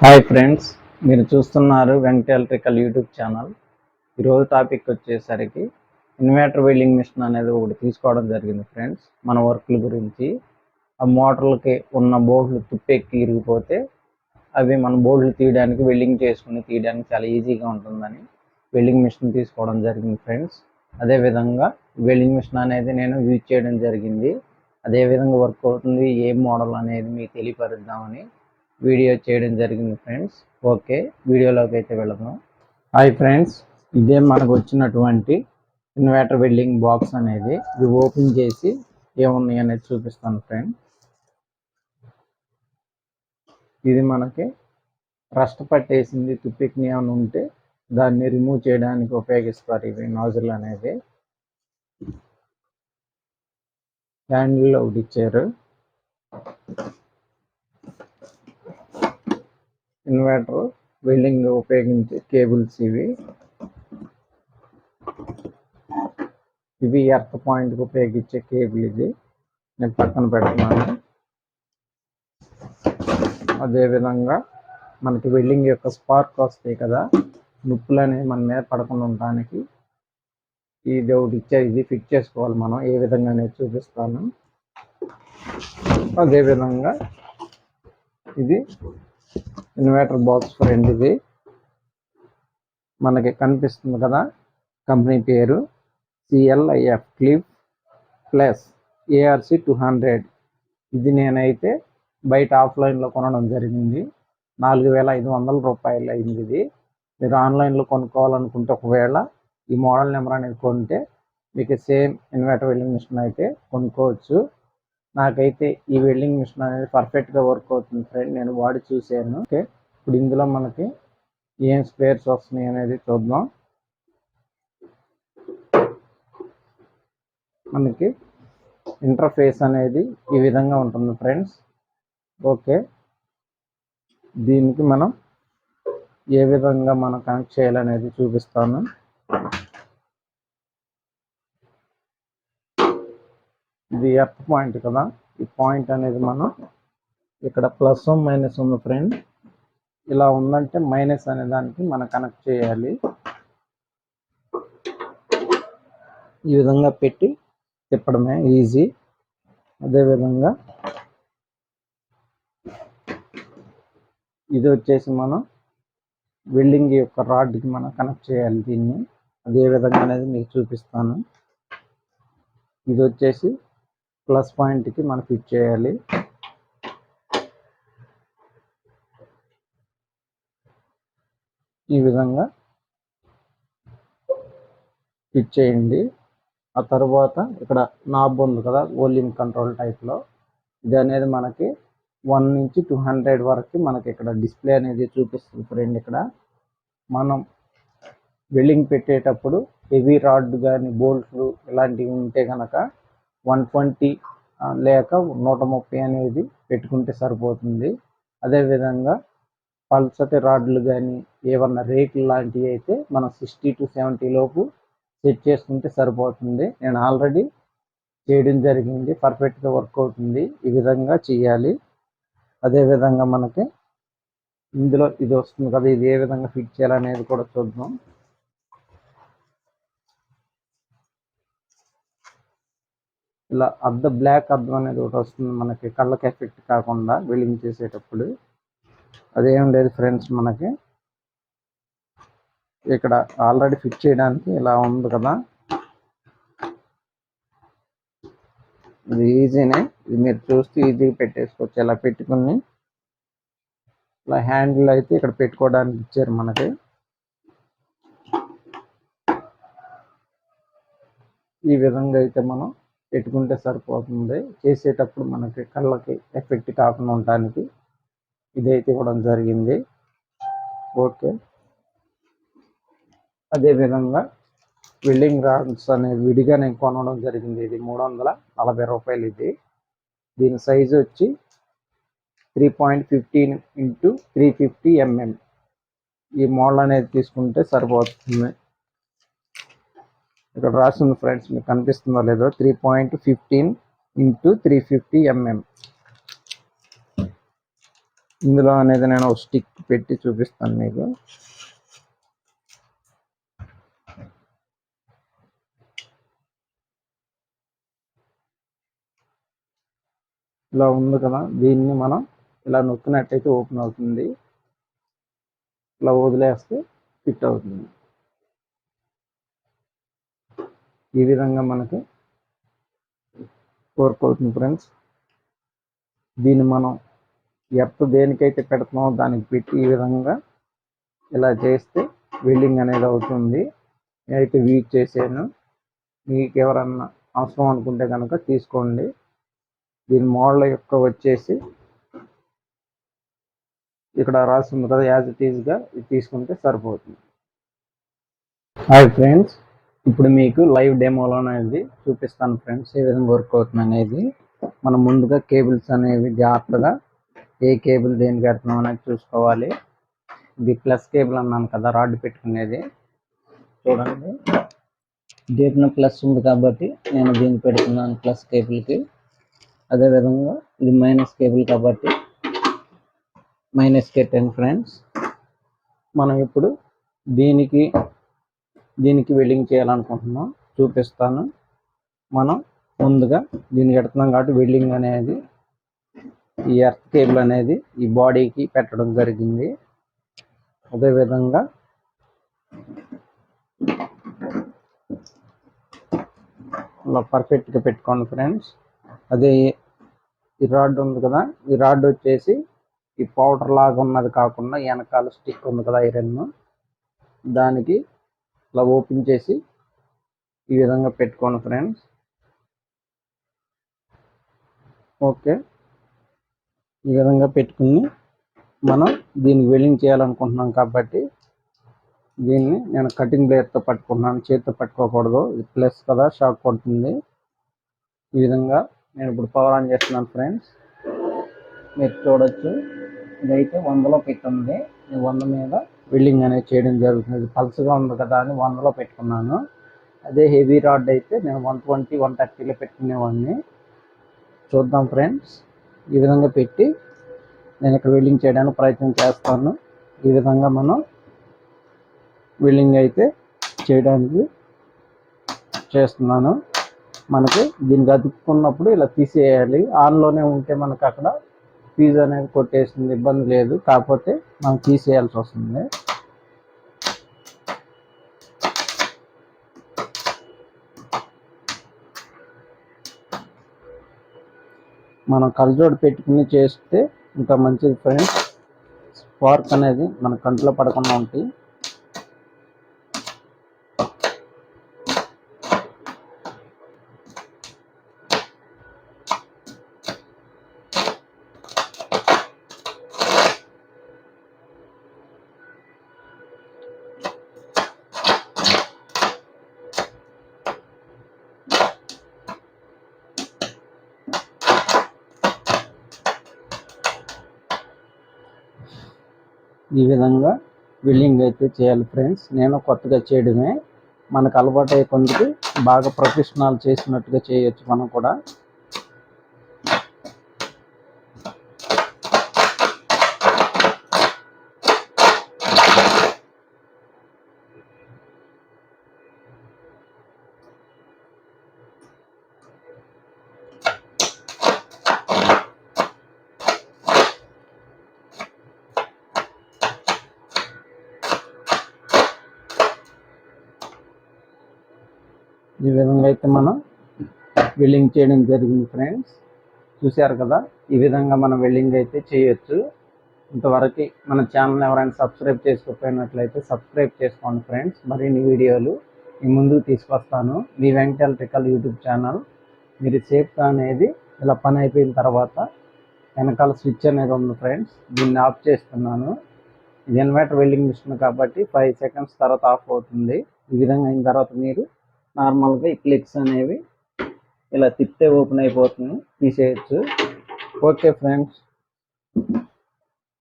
Hi friends, మీరు చూస్తున్నారు Venkat electrical YouTube channel. ఈరోజు టాపిక్ వచ్చేసరికి ఇన్వర్టర్ వెల్డింగ్ మిషన్ అనేది ఒకటి తీసుకోవడం జరిగింది ఫ్రెండ్స్. మన వర్క్ల గురించి ఆ మోటార్లకి ఉన్న బోర్డులు తుప్పెక్కి ఇరిగిపోతే అవి మన బోర్డులు తీయడానికి వెల్డింగ్ చేసుకుని తీయడానికి చాలా ఈజీగా ఉంటుందని వెల్డింగ్ మిషన్ తీసుకోవడం జరిగింది ఫ్రెండ్స్. అదేవిధంగా వెల్డింగ్ మిషన్ అనేది నేను యూజ్ చేయడం జరిగింది. అదేవిధంగా వర్క్ అవుతుంది, ఏ మోడల్ అనేది మీకు తెలియపరుద్దామని వీడియో చేయడం జరిగింది ఫ్రెండ్స్. ఓకే, వీడియోలోకి అయితే వెళదాం. హాయ్ ఫ్రెండ్స్, ఇదే మనకు వచ్చినటువంటి ఇన్వర్టర్ వెల్డింగ్ బాక్స్ అనేది. ఇది ఓపెన్ చేసి ఏమున్నాయి అనేది చూపిస్తాను ఫ్రెండ్స్. ఇది మనకి రస్ట్ పట్టేసింది, తుప్పికి ఏమైనా ఉంటే దాన్ని రిమూవ్ చేయడానికి ఉపయోగిస్తారు ఇవి నాజిల్ అనేది. హ్యాండిల్ ఒకటి ఇచ్చారు. ఇన్వర్టర్ వెల్డింగ్ ఉపయోగించే కేబుల్స్ ఇవి ఎర్త్ పాయింట్కి ఉపయోగించే కేబుల్. ఇది నేను పక్కన పెడుతున్నాను. అదేవిధంగా మనకి వెల్డింగ్ యొక్క స్పార్క్ వస్తాయి కదా, నొప్పులు అనేవి మన మీద పడకుండా ఉండడానికి ఇది ఒకటి ఇచ్చే. ఇది ఫిట్ చేసుకోవాలి మనం, ఏ విధంగా అనేది చూపిస్తాను. అదేవిధంగా ఇది ఇన్వర్టర్ బాక్స్ ఫ్రెండ్. ఇది మనకి కనిపిస్తుంది కదా, కంపెనీ పేరు CLIF క్లిప్ ప్లస్ ARC 200. ఇది నేనైతే బయట ఆఫ్లైన్లో కొనడం జరిగింది. 4,500 రూపాయలు అయింది. ఇది మీరు ఆన్లైన్లో కొనుక్కోవాలనుకుంటే ఒకవేళ ఈ మోడల్ నెంబర్ అనేది కొంటే మీకు సేమ్ ఇన్వర్టర్ వెల్డింగ్ మిషన్ అయితే కొనుక్కోవచ్చు. నాకైతే ఈ వెల్డింగ్ మిషన్ అనేది పర్ఫెక్ట్గా వర్క్ అవుతుంది ఫ్రెండ్, నేను వాడి చూశాను. ఓకే, ఇప్పుడు ఇందులో మనకి ఏం స్పేర్స్ వస్తున్నాయి అనేది చూద్దాం. మనకి ఇంటర్ఫేస్ అనేది ఈ విధంగా ఉంటుంది ఫ్రెండ్స్. ఓకే, దీనికి మనం ఏ విధంగా మనం కనెక్ట్ చేయాలనేది చూపిస్తాను. ఇది ఎర్త్ పాయింట్ కదా, ఈ పాయింట్ అనేది మనం ఇక్కడ ప్లస్ మైనస్ ఉంది ఫ్రెండ్. ఇలా ఉందంటే మైనస్ అనే దానికి మనం కనెక్ట్ చేయాలి. ఈ విధంగా పెట్టి తిప్పడమే ఈజీ. అదేవిధంగా ఇది వచ్చేసి మనం వెల్డింగ్ యొక్క రాడ్కి మనం కనెక్ట్ చేయాలి దీన్ని. అదే విధంగా అనేది మీకు చూపిస్తాను. ఇది వచ్చేసి ప్లస్ పాయింట్కి మనం ఫిట్ చేయాలి. ఈ విధంగా ఫిట్ చేయండి. ఆ తర్వాత ఇక్కడ నాబ్ ఉంది కదా, వాల్యూమ్ కంట్రోల్ టైప్లో. ఇది అనేది మనకి 1 నుంచి 200 వరకు మనకి ఇక్కడ డిస్ప్లే అనేది చూపిస్తుంది ఫ్రెండ్. ఇక్కడ మనం వెల్డింగ్ పెట్టేటప్పుడు హెవీ రాడ్ కానీ బోల్ట్లు ఇలాంటివి ఉంటే కనుక 120 లేక 130 అనేది పెట్టుకుంటే సరిపోతుంది. అదేవిధంగా పల్సటి రాడ్లు కానీ ఏమన్నా రేకులు లాంటివి అయితే మనం 60 to 70 లోపు సెట్ చేసుకుంటే సరిపోతుంది. నేను ఆల్రెడీ చేయడం జరిగింది, పర్ఫెక్ట్గా వర్క్ అవుతుంది. ఈ విధంగా చేయాలి. అదేవిధంగా మనకి ఇందులో ఇది వస్తుంది కదా, ఇది ఏ విధంగా ఫిట్ చేయాలనేది కూడా చూద్దాం. ఇలా బ్లాక్ అద్దం అనేది ఒకటి వస్తుంది మనకి, కళ్ళకి ఎఫెక్ట్ కాకుండా వెల్డింగ్ చేసేటప్పుడు. అదేం లేదు ఫ్రెండ్స్, మనకి ఇక్కడ ఆల్రెడీ ఫిట్ చేయడానికి ఇలా ఉంది కదా, ఇది ఈజీనే. ఇది మీరు చూస్తూ ఈజీగా పెట్టేసుకోవచ్చు. ఇలా పెట్టుకుని ఇలా హ్యాండిల్ అయితే ఇక్కడ పెట్టుకోవడానికి ఇచ్చారు మనకి. ఈ విధంగా అయితే మనం పెట్టుకుంటే సరిపోతుంది. చేసేటప్పుడు మనకి కళ్ళకి ఎఫెక్ట్ కాకుండా ఉండడానికి ఇదైతే ఇవ్వడం జరిగింది. ఓకే, అదేవిధంగా వెల్డింగ్ రాడ్స్ అనేది విడిగా నేను కొనడం జరిగింది. ఇది 340 రూపాయలు. ఇది దీని సైజు వచ్చి 3.15 x 350 mm. ఈ మోడల్ అనేది తీసుకుంటే సరిపోతుంది. ఇక్కడ రాసింది ఫ్రెండ్స్, మీకు కనిపిస్తుందో లేదో, 3.15 x 350 mm. ఇందులో అనేది నేను ఒక స్టిక్ పెట్టి చూపిస్తాను మీకు. ఇలా ఉంది కదా, దీన్ని మనం ఇలా నొక్కినట్టయితే ఓపెన్ అవుతుంది. ఇలా వదిలేస్తే ఫిట్ అవుతుంది. ఈ విధంగా మనకి వర్క్ అవుతుంది ఫ్రెండ్స్. దీన్ని మనం ఎర్త్ దేనికైతే పెడుతున్నామో దానికి పెట్టి ఈ విధంగా ఇలా చేస్తే వెల్డింగ్ అనేది అవుతుంది. నేనైతే యూజ్ చేసాను. మీకు ఎవరన్నా అవసరం అనుకుంటే కనుక తీసుకోండి. దీని మోడల్ యొక్క వచ్చేసి ఇక్కడ రాస్తుంది కదా, యాజ్ ఇట్ ఈజ్గా ఇది తీసుకుంటే సరిపోతుంది. హాయ్ ఫ్రెండ్స్, ఇప్పుడు మీకు లైవ్ డెమోలో అనేది చూపిస్తాను ఫ్రెండ్స్, ఏ విధంగా వర్క్ అవుతుంది అనేది. మనం ముందుగా కేబుల్స్ అనేవి జాగ్రత్తగా ఏ కేబుల్ దేనికి పెడుతున్నాం అనేది చూసుకోవాలి. ఇది ప్లస్ కేబుల్ అన్నాను కదా, రాడ్ పెట్టుకునేది. చూడండి, దీంట్లో ప్లస్ ఉంది కాబట్టి నేను దీన్ని పెడుతున్నాను ప్లస్ కేబుల్కి. అదేవిధంగా ఇది మైనస్ కేబుల్ కాబట్టి మైనస్ పెట్టాను ఫ్రెండ్స్. మనం ఇప్పుడు దీనికి వెల్డింగ్ చేయాలనుకుంటున్నాం, చూపిస్తాను. మనం ముందుగా దీన్ని పెడుతున్నాం కాబట్టి వెల్డింగ్ అనేది ఈ ఎర్త్ కేబుల్ అనేది ఈ బాడీకి పెట్టడం జరిగింది. అదేవిధంగా ఇలా పర్ఫెక్ట్గా పెట్టుకోండి ఫ్రెండ్స్. అదే ఈ రాడ్ ఉంది కదా, ఈ రాడ్ వచ్చేసి ఈ పౌడర్ లాగా ఉన్నది కాకుండా వెనకాల స్టిక్ ఉంది కదా ఐరన్, దానికి ఇలా ఓపెన్ చేసి ఈ విధంగా పెట్టుకోండి ఫ్రెండ్స్. ఓకే, ఈ విధంగా పెట్టుకుని మనం దీన్ని వెల్డింగ్ చేయాలనుకుంటున్నాం కాబట్టి దీన్ని నేను కటింగ్ బ్లేడ్తో పట్టుకుంటున్నాను, చేతితో పట్టుకోకూడదు. ఇది ప్లస్ కదా, షాక్ పడుతుంది. ఈ విధంగా నేను ఇప్పుడు పవర్ ఆన్ చేస్తున్నాను ఫ్రెండ్స్. మీరు చూడొచ్చు, ఇదైతే 100లో పెట్టింది. నేను 100 మీద వెల్డింగ్ అనేది చేయడం జరుగుతుంది. పల్స్గా ఉంది కదా అని 100లో పెట్టుకున్నాను. అదే హెవీ రాడ్ అయితే నేను 120, 130లో పెట్టుకునేవాడిని. చూద్దాం ఫ్రెండ్స్, ఈ విధంగా పెట్టి నేను ఇక్కడ వెల్డింగ్ చేయడానికి ప్రయత్నం చేస్తాను. ఈ విధంగా మనం వెల్డింగ్ అయితే చేయడానికి చేస్తున్నాను. మనకి దీనికి అతుక్కున్నప్పుడు ఇలా తీసేయాలి. ఆన్లోనే ఉంటే మనకు అక్కడ ఫీజు అనేది కొట్టేస్తుంది, ఇబ్బంది లేదు. కాకపోతే మనం తీసేయాల్సి వస్తుంది. మనం కలజోడు పెట్టుకుని చేస్తే ఇంకా మంచిది ఫ్రెండ్స్. స్పార్క్ అనేది మన కంట్లో పడకుండా ఉంటాయి. ఈ విధంగా వెల్డింగ్ అయితే చేయాలి ఫ్రెండ్స్. నేను కొత్తగా చేయడమే, మనకు అలవాటు అయ్యే కొందికి బాగా ప్రొఫెషనల్ చేసినట్టుగా చేయొచ్చు మనం కూడా. ఈ విధంగా అయితే మనం వెల్డింగ్ చేయడం జరిగింది ఫ్రెండ్స్. చూశారు కదా, ఈ విధంగా మనం వెల్డింగ్ అయితే చేయొచ్చు. ఇంతవరకు మన ఛానల్ ఎవరైనా సబ్స్క్రైబ్ చేసుకోకపోయినట్లయితే సబ్స్క్రైబ్ చేసుకోండి ఫ్రెండ్స్. మరిన్ని వీడియోలు మీ ముందుకు తీసుకొస్తాను. మీ వెంకట్ ఎలక్ట్రికల్ యూట్యూబ్ ఛానల్. మీరు సేఫ్గా అనేది ఇలా పని అయిపోయిన తర్వాత వెనకాల స్విచ్ అనేది ఉంది ఫ్రెండ్స్, దీన్ని ఆఫ్ చేస్తున్నాను. ఇది ఇన్వర్టర్ వెల్డింగ్ మిషన్ కాబట్టి 5 సెకండ్స్ తర్వాత ఆఫ్ అవుతుంది. ఈ విధంగా అయిన తర్వాత మీరు నార్మల్గా ఈ క్లిక్స్ అనేవి ఇలా తిప్పితే ఓపెన్ అయిపోతుంది, తీసేయచ్చు. Okay friends.